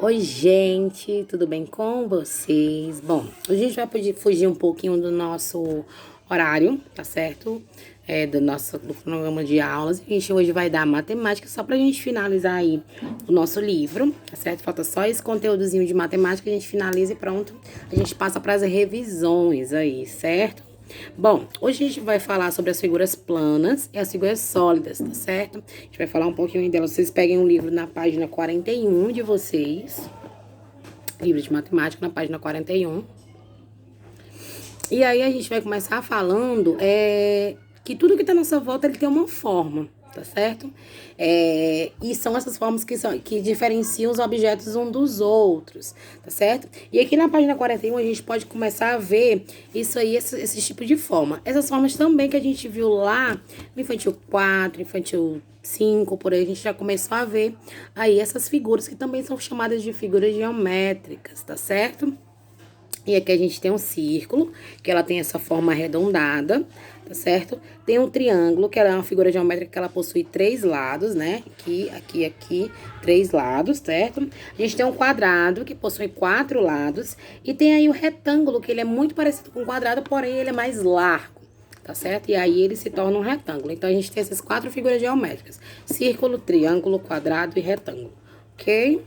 Oi, gente, tudo bem com vocês? Bom, hoje a gente vai poder fugir um pouquinho do nosso horário, tá certo? Do programa de aulas. A gente hoje vai dar matemática só pra gente finalizar aí o nosso livro, tá certo? Falta só esse conteúdozinho de matemática, a gente finaliza e pronto. A gente passa para as revisões aí, certo? Bom, hoje a gente vai falar sobre as figuras planas e as figuras sólidas, tá certo? A gente vai falar um pouquinho delas. Vocês peguem um livro na página 41 de vocês. Livro de matemática na página 41. E aí a gente vai começar falando que tudo que tá à nossa volta ele tem uma forma, tá certo? E são essas formas que diferenciam os objetos um dos outros, tá certo? E aqui na página 41 a gente pode começar a ver isso aí, esse tipo de forma. Essas formas também que a gente viu lá no infantil 4, infantil 5, por aí a gente já começou a ver aí essas figuras que também são chamadas de figuras geométricas, tá certo? E aqui a gente tem um círculo, que ela tem essa forma arredondada, tá certo? Tem um triângulo, que ela é uma figura geométrica que ela possui 3 lados, né? Aqui, 3 lados, certo? A gente tem um quadrado, que possui 4 lados. E tem aí o retângulo, que ele é muito parecido com o quadrado, porém ele é mais largo, tá certo? E aí ele se torna um retângulo. Então a gente tem essas 4 figuras geométricas: círculo, triângulo, quadrado e retângulo, ok?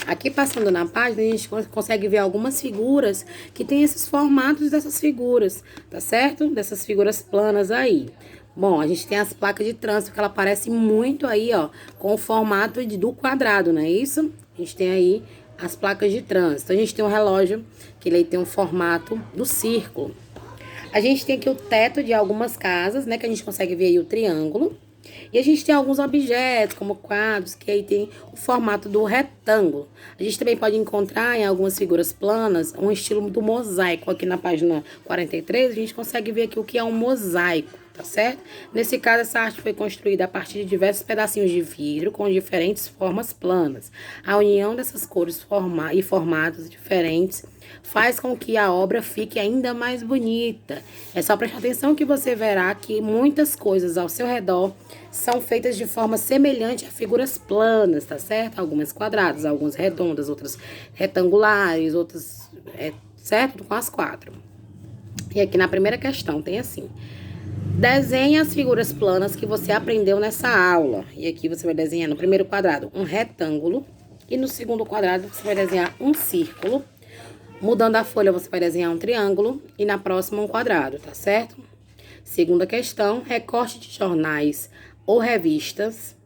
Aqui passando na página, a gente consegue ver algumas figuras que tem esses formatos dessas figuras, tá certo? Dessas figuras planas aí. Bom, a gente tem as placas de trânsito, que ela parece muito aí, ó, com o formato do quadrado, não é isso? A gente tem aí as placas de trânsito. A gente tem um relógio, que ele tem um formato do círculo. A gente tem aqui o teto de algumas casas, né, que a gente consegue ver aí o triângulo. E a gente tem alguns objetos, como quadros, que aí tem o formato do retângulo. A gente também pode encontrar em algumas figuras planas um estilo do mosaico. Aqui na página 43, a gente consegue ver aqui o que é um mosaico, tá certo? Nesse caso, essa arte foi construída a partir de diversos pedacinhos de vidro com diferentes formas planas. A união dessas cores e formatos diferentes faz com que a obra fique ainda mais bonita. É só prestar atenção que você verá que muitas coisas ao seu redor são feitas de forma semelhante a figuras planas, tá certo? Algumas quadradas, algumas redondas, outras retangulares, outras, certo? Com as 4. E aqui na primeira questão tem assim: desenhe as figuras planas que você aprendeu nessa aula. E aqui você vai desenhar no primeiro quadrado um retângulo e no segundo quadrado você vai desenhar um círculo. Mudando a folha, você vai desenhar um triângulo e na próxima um quadrado, tá certo? Segunda questão: recorte de jornais ou revistas.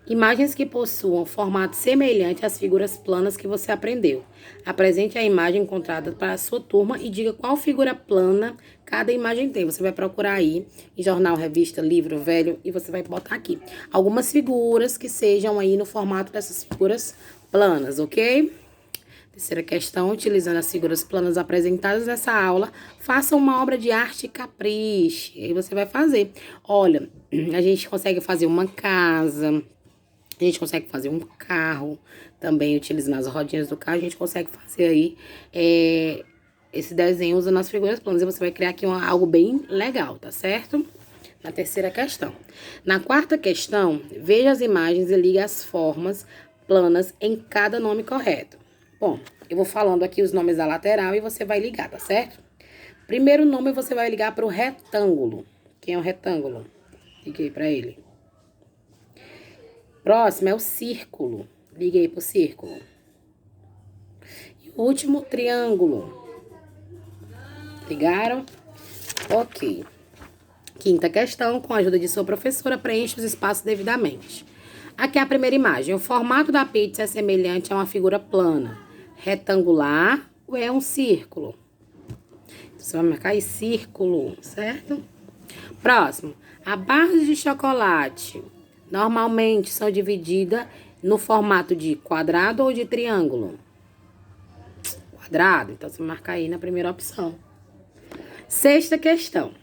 Imagens que possuam formato semelhante às figuras planas que você aprendeu. Apresente a imagem encontrada para a sua turma e diga qual figura plana cada imagem tem. Você vai procurar aí em jornal, revista, livro, velho, e você vai botar aqui algumas figuras que sejam aí no formato dessas figuras planas, ok? Terceira questão: utilizando as figuras planas apresentadas nessa aula, faça uma obra de arte capriche. E aí você vai fazer. Olha, a gente consegue fazer uma casa, a gente consegue fazer um carro, também utilizando as rodinhas do carro, a gente consegue fazer aí esse desenho usando as figuras planas. E você vai criar aqui algo bem legal, tá certo? Na terceira questão. Na quarta questão, veja as imagens e ligue as formas planas em cada nome correto. Bom, eu vou falando aqui os nomes da lateral e você vai ligar, tá certo? Primeiro nome você vai ligar para o retângulo. Quem é o retângulo? Liguei para ele. Próximo é o círculo. Liguei para o círculo. E o último, triângulo. Ligaram? Ok. Quinta questão: com a ajuda de sua professora, preencha os espaços devidamente. Aqui é a primeira imagem. O formato da pizza é semelhante a uma figura plana, retangular ou é um círculo? Então, você vai marcar aí círculo, certo? Próximo. As barras de chocolate normalmente são divididas no formato de quadrado ou de triângulo? Quadrado. Então, você vai marcar aí na primeira opção. Sexta questão: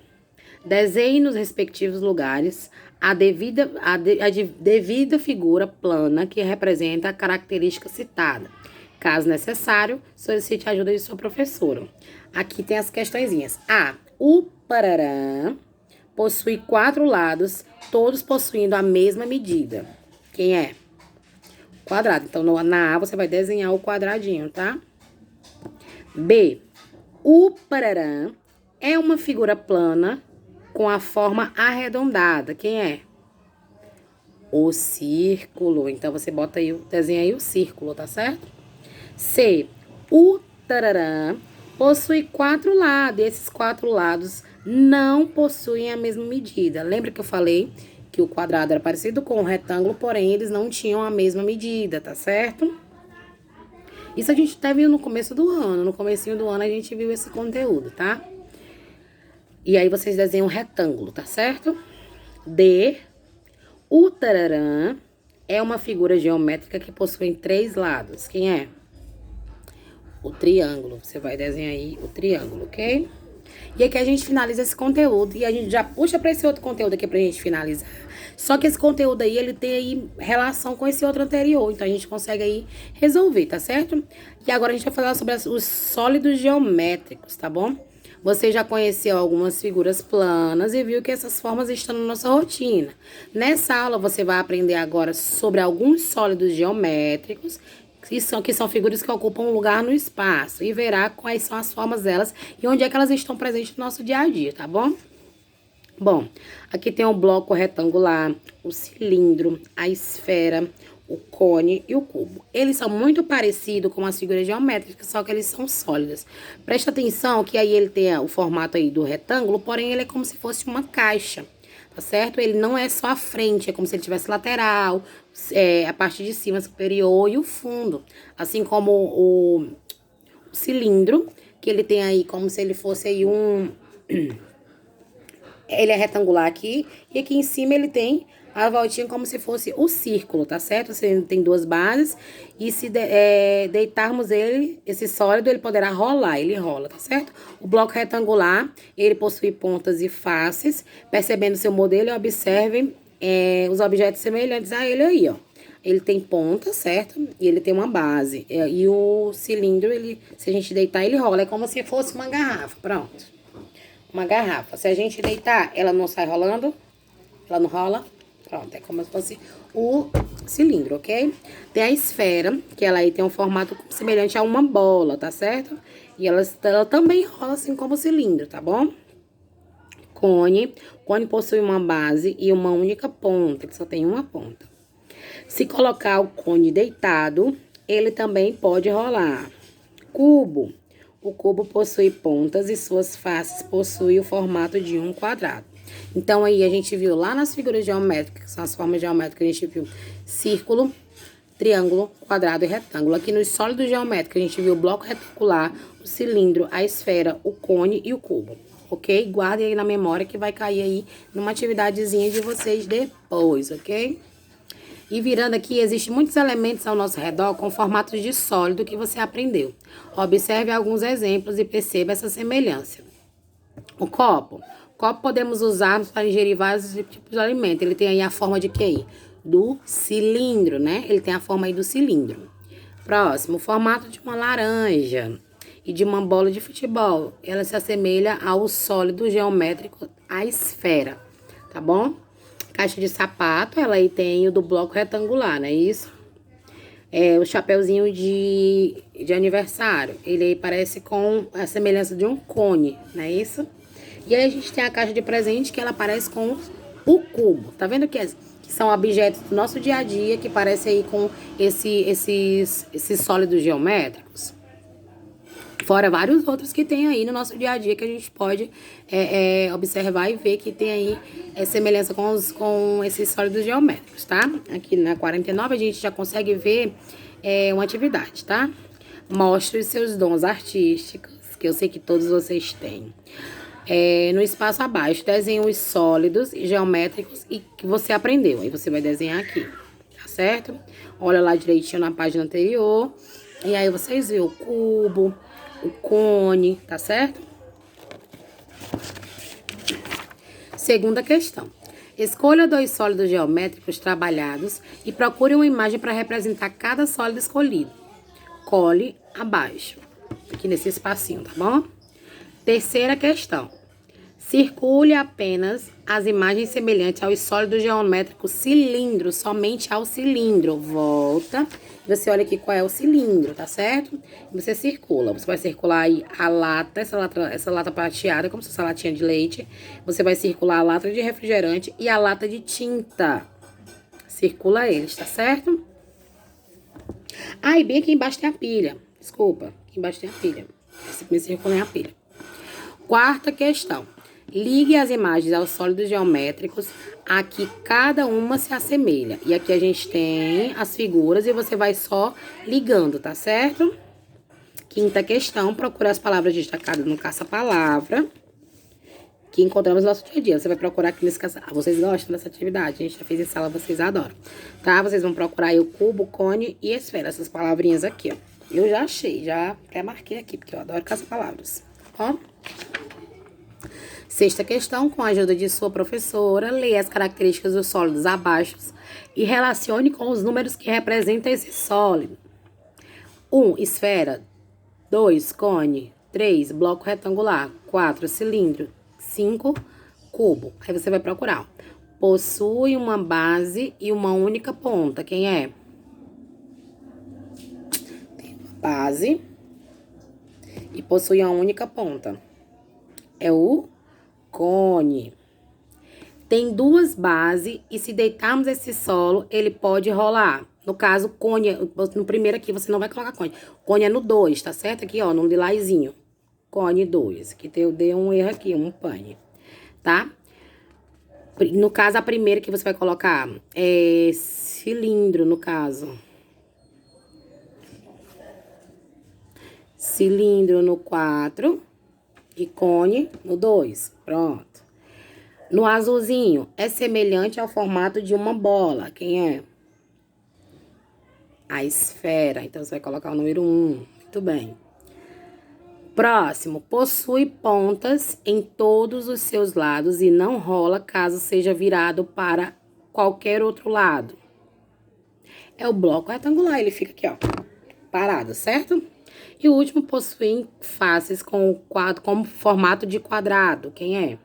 desenhe nos respectivos lugares a devida figura plana que representa a característica citada. Caso necessário, solicite a ajuda de sua professora. Aqui tem as questõezinhas. O parará possui 4 lados, todos possuindo a mesma medida. Quem é? quadrado. Então, na A você vai desenhar o quadradinho, tá? B. O parará é uma figura plana com a forma arredondada. Quem é? O círculo. Então, você bota aí, desenha aí o círculo, tá certo? C. O tarará possui 4 lados. E esses 4 lados não possuem a mesma medida. Lembra que eu falei que o quadrado era parecido com o retângulo, porém, eles não tinham a mesma medida, tá certo? Isso a gente até viu no começo do ano. No comecinho do ano a gente viu esse conteúdo, tá? E aí vocês desenham um retângulo, tá certo? D. O tararã é uma figura geométrica que possui 3 lados. Quem é? O triângulo. Você vai desenhar aí o triângulo, ok? E aqui a gente finaliza esse conteúdo e a gente já puxa para esse outro conteúdo aqui pra gente finalizar. Só que esse conteúdo aí, ele tem aí relação com esse outro anterior. Então, a gente consegue aí resolver, tá certo? E agora a gente vai falar sobre os sólidos geométricos, tá bom? Você já conheceu algumas figuras planas e viu que essas formas estão na nossa rotina. Nessa aula, você vai aprender agora sobre alguns sólidos geométricos, que são figuras que ocupam um lugar no espaço. E verá quais são as formas delas e onde é que elas estão presentes no nosso dia a dia, tá bom? Bom, aqui tem o bloco retangular, o cilindro, a esfera, o cone e o cubo. Eles são muito parecidos com as figuras geométricas, só que eles são sólidos. Presta atenção que aí ele tem o formato aí do retângulo, porém ele é como se fosse uma caixa, tá certo? Ele não é só a frente, é como se ele tivesse lateral, a parte de cima superior e o fundo. Assim como o cilindro, que ele tem aí como se ele fosse aí ele é retangular aqui, e aqui em cima ele tem a voltinha como se fosse o círculo, tá certo? Você tem 2 bases, e se deitarmos ele, esse sólido, ele poderá rolar, ele rola, tá certo? O bloco retangular, ele possui pontas e faces. Percebendo seu modelo, observem os objetos semelhantes a ele aí, ó. Ele tem ponta, certo? E ele tem uma base. E o cilindro, se a gente deitar, ele rola. É como se fosse uma garrafa, pronto. Uma garrafa. Se a gente deitar, ela não sai rolando? Ela não rola? Pronto, é como se fosse o cilindro, ok? Tem a esfera, que ela aí tem um formato semelhante a uma bola, tá certo? E ela também rola assim como o cilindro, tá bom? Cone. Cone possui uma base e uma única ponta, que só tem uma ponta. Se colocar o cone deitado, ele também pode rolar. Cubo. O cubo possui pontas e suas faces possuem o formato de um quadrado. Então, aí a gente viu lá nas figuras geométricas, que são as formas geométricas, a gente viu círculo, triângulo, quadrado e retângulo. Aqui nos sólidos geométricos, a gente viu o bloco retangular, o cilindro, a esfera, o cone e o cubo. Ok? Guardem aí na memória que vai cair aí numa atividadezinha de vocês depois, ok? E virando aqui, existem muitos elementos ao nosso redor com formatos de sólido que você aprendeu. Observe alguns exemplos e perceba essa semelhança. O copo. O copo podemos usar para ingerir vários tipos de alimento. Ele tem aí a forma de quê? Do cilindro, né? Ele tem a forma aí do cilindro. Próximo, o formato de uma laranja e de uma bola de futebol. Ela se assemelha ao sólido geométrico, a esfera, tá bom? Caixa de sapato, ela aí tem o do bloco retangular, não é isso? O chapeuzinho de aniversário, ele aí parece com a semelhança de um cone, não é isso? E aí a gente tem a caixa de presente que ela parece com o cubo. Tá vendo que são objetos do nosso dia a dia que parecem aí com esses sólidos geométricos? Fora vários outros que tem aí no nosso dia a dia que a gente pode observar e ver que tem aí semelhança com esses sólidos geométricos, tá? Aqui na 49 a gente já consegue ver uma atividade, tá? Mostre os seus dons artísticos, que eu sei que todos vocês têm. No espaço abaixo, desenhe os sólidos e geométricos e que você aprendeu. Aí você vai desenhar aqui, tá certo? Olha lá direitinho na página anterior. E aí vocês veem o cubo, o cone, tá certo? Segunda questão. Escolha 2 sólidos geométricos trabalhados e procure uma imagem para representar cada sólido escolhido. Cole abaixo, aqui nesse espacinho, tá bom? Terceira questão. Circule apenas as imagens semelhantes aos sólidos geométricos cilindro, somente ao cilindro. Volta. Você olha aqui qual é o cilindro, tá certo? E você circula. Você vai circular aí a lata, essa lata prateada, como se fosse a latinha de leite. Você vai circular a lata de refrigerante e a lata de tinta. Circula eles, tá certo? Ah, e bem aqui embaixo tem a pilha. Desculpa, aqui embaixo tem a pilha. Esse primeiro circulo é a pilha. Quarta questão. Ligue as imagens aos sólidos geométricos. Aqui cada uma se assemelha. E aqui a gente tem as figuras e você vai só ligando, tá certo? Quinta questão. Procure as palavras destacadas no caça-palavra que encontramos no nosso dia a dia. Você vai procurar aqui nesse caça... Vocês gostam dessa atividade? A gente já fez em sala, vocês adoram. Tá? Vocês vão procurar aí o cubo, cone e esfera. Essas palavrinhas aqui, ó. Eu já achei, já até marquei aqui, porque eu adoro caça-palavras. Ó. Sexta questão, com a ajuda de sua professora, leia as características dos sólidos abaixo e relacione com os números que representam esse sólido. 1, esfera. 2, cone. 3, bloco retangular. 4, cilindro. 5, cubo. Aí você vai procurar. Possui uma base e uma única ponta. Quem é? Tem uma base e possui uma única ponta. É o cone. Tem duas bases e se deitarmos esse solo, ele pode rolar. No caso, cone, no primeiro aqui você não vai colocar cone. Cone é no 2, tá certo? Aqui, ó, no lilazinho. Cone 2. Aqui eu dei um erro aqui, um pane, tá? No caso, a primeira que você vai colocar é cilindro, no caso. Cilindro no 4 e cone no 2. Pronto. No azulzinho, é semelhante ao formato de uma bola. Quem é? A esfera. Então, você vai colocar o número 1. Muito bem. Próximo. Possui pontas em todos os seus lados e não rola caso seja virado para qualquer outro lado. É o bloco retangular. Ele fica aqui, ó, parado, certo? E o último, possui faces com formato de quadrado. Quem é?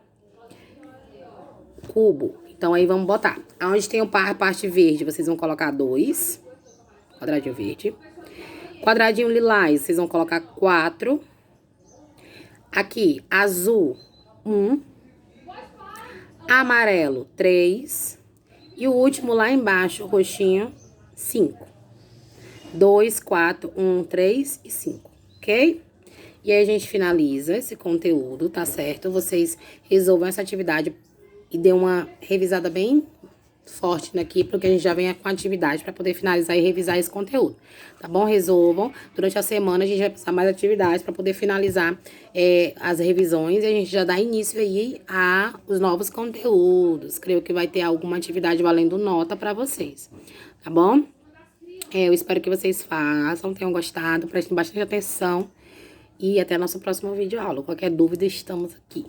Cubo. Então, aí vamos botar. Onde tem a parte verde, vocês vão colocar 2. Quadradinho verde. Quadradinho lilás, vocês vão colocar 4. Aqui, azul, 1. Amarelo, 3. E o último lá embaixo, roxinho, 5. 2, 4, 1, 3 e 5, ok? E aí a gente finaliza esse conteúdo, tá certo? Vocês resolvam essa atividade e dê uma revisada bem forte aqui, porque a gente já vem com a atividade para poder finalizar e revisar esse conteúdo, tá bom? Resolvam. Durante a semana a gente vai precisar mais atividades para poder finalizar as revisões e a gente já dá início aí a os novos conteúdos. Creio que vai ter alguma atividade valendo nota para vocês, tá bom? Eu espero que vocês façam, tenham gostado, prestem bastante atenção e até nosso próximo vídeo aula. Qualquer dúvida, estamos aqui.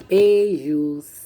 Beijos!